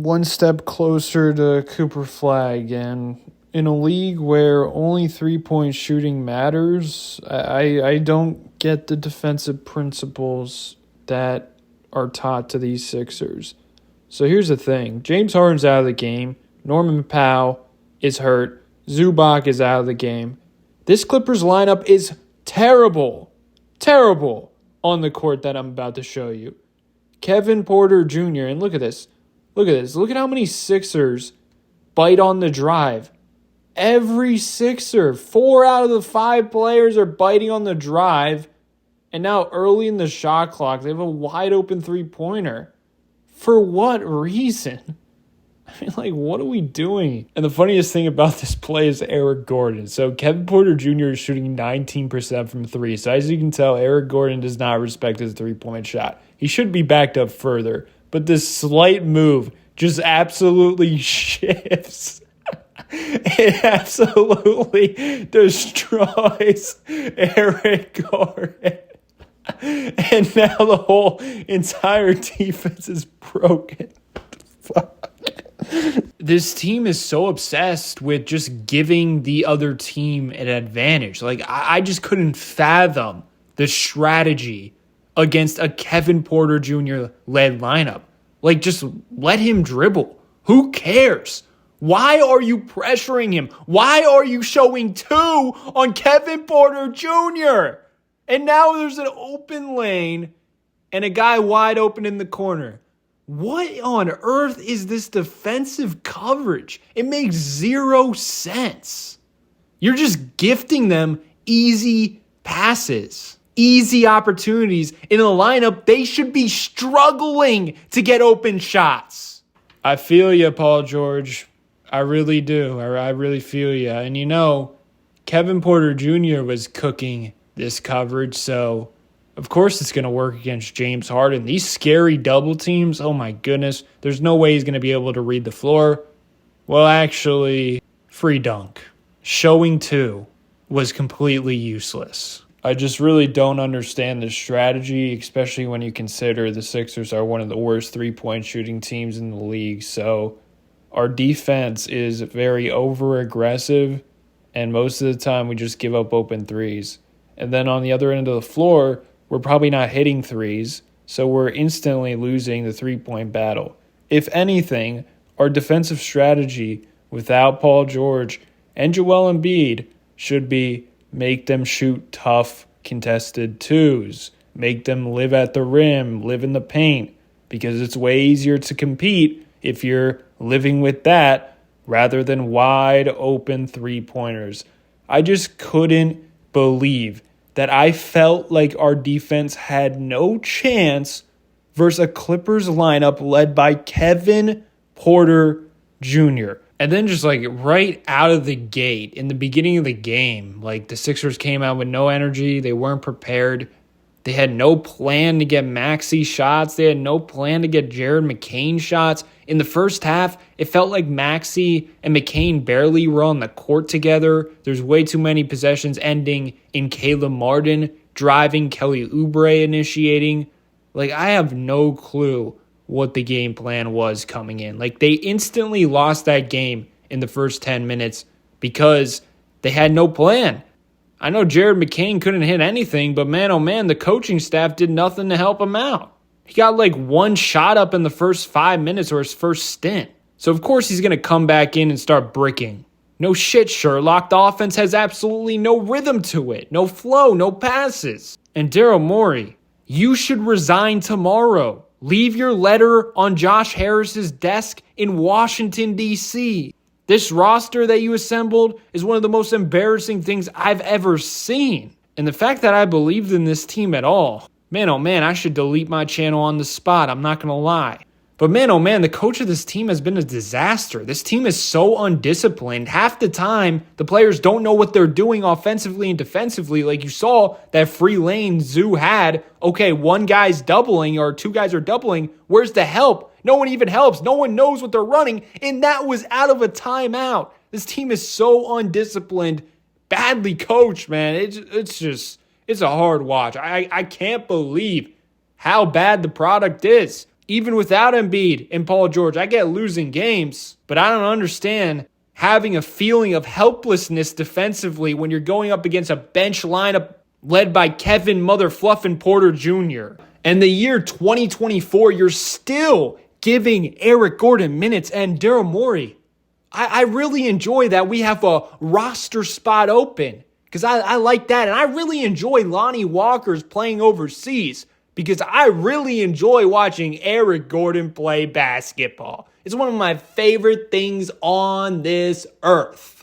one step closer to Cooper Flag. And in a league where only 3-point shooting matters, I don't get the defensive principles that are taught to these Sixers. So here's the thing. James Harden's out of the game. Norman Powell is hurt. Zubac is out of the game. This Clippers lineup is terrible. Terrible on the court that I'm about to show you. Kevin Porter Jr., and look at this. Look at this. Look at how many Sixers bite on the drive. Every Sixer, 4 out of the 5 players are biting on the drive. And now early in the shot clock, they have a wide open three-pointer. For what reason? I mean, like, what are we doing? And the funniest thing about this play is Eric Gordon. So Kevin Porter Jr. is shooting 19% from 3. So as you can tell, Eric Gordon does not respect his three-point shot. He should be backed up further. But this slight move just absolutely shifts. It absolutely destroys Eric Gordon. And now the whole entire defense is broken. Fuck. This team is so obsessed with just giving the other team an advantage. Like, I just couldn't fathom the strategy against a Kevin Porter Jr. led lineup. Like, just let him dribble. Who cares? Why are you pressuring him? Why are you showing 2 on Kevin Porter Jr.? And now there's an open lane and a guy wide open in the corner. What on earth is this defensive coverage? It makes 0 sense. You're just gifting them easy passes, easy opportunities in a lineup they should be struggling to get open shots. I feel you, Paul George. I really do. I really feel you. And you know, Kevin Porter Jr. was cooking this coverage, so of course it's going to work against James Harden. These scary double teams, oh my goodness, there's no way he's going to be able to read the floor. Well, actually, free dunk. Showing 2 was completely useless. I just really don't understand the strategy, especially when you consider the Sixers are one of the worst three-point shooting teams in the league. So our defense is very over-aggressive, and most of the time we just give up open threes. And then on the other end of the floor, we're probably not hitting threes, so we're instantly losing the three-point battle. If anything, our defensive strategy without Paul George and Joel Embiid should be make them shoot tough, contested twos, make them live at the rim, live in the paint, because it's way easier to compete if you're living with that rather than wide open three-pointers. I just couldn't believe that I felt like our defense had no chance versus a Clippers lineup led by Kevin Porter Jr. And then just like right out of the gate, in the beginning of the game, like the Sixers came out with no energy. They weren't prepared. They had no plan to get Maxey shots. They had no plan to get Jared McCain shots. In the first half, it felt like Maxey and McCain barely were on the court together. There's way too many possessions ending in Caleb Martin driving, Kelly Oubre initiating. Like, I have no clue what the game plan was coming in. Like, they instantly lost that game in the first 10 minutes because they had no plan. I know Jared McCain couldn't hit anything, but man, oh man, the coaching staff did nothing to help him out. He got like 1 shot up in the first 5 minutes or his first stint. So of course he's going to come back in and start bricking. No shit, Sherlock. The offense has absolutely no rhythm to it. No flow, no passes. And Daryl Morey, you should resign tomorrow. Leave your letter on Josh Harris's desk in Washington, D.C. This roster that you assembled is one of the most embarrassing things I've ever seen. And the fact that I believed in this team at all, man, oh man, I should delete my channel on the spot. I'm not going to lie. But man, oh man, the coach of this team has been a disaster. This team is so undisciplined. Half the time, the players don't know what they're doing offensively and defensively. Like you saw that free lane Zoo had. Okay, 1 guy's doubling or 2 guys are doubling. Where's the help? No one even helps. No one knows what they're running. And that was out of a timeout. This team is so undisciplined, badly coached, man. It's a hard watch. I can't believe how bad the product is. Even without Embiid and Paul George, I get losing games, but I don't understand having a feeling of helplessness defensively when you're going up against a bench lineup led by Kevin Mother Fluffin Porter Jr. And the year 2024, you're still giving Eric Gordon minutes and Daryl Morey. I really enjoy that we have a roster spot open because I like that. And I really enjoy Lonnie Walker's playing overseas because I really enjoy watching Eric Gordon play basketball. It's one of my favorite things on this earth.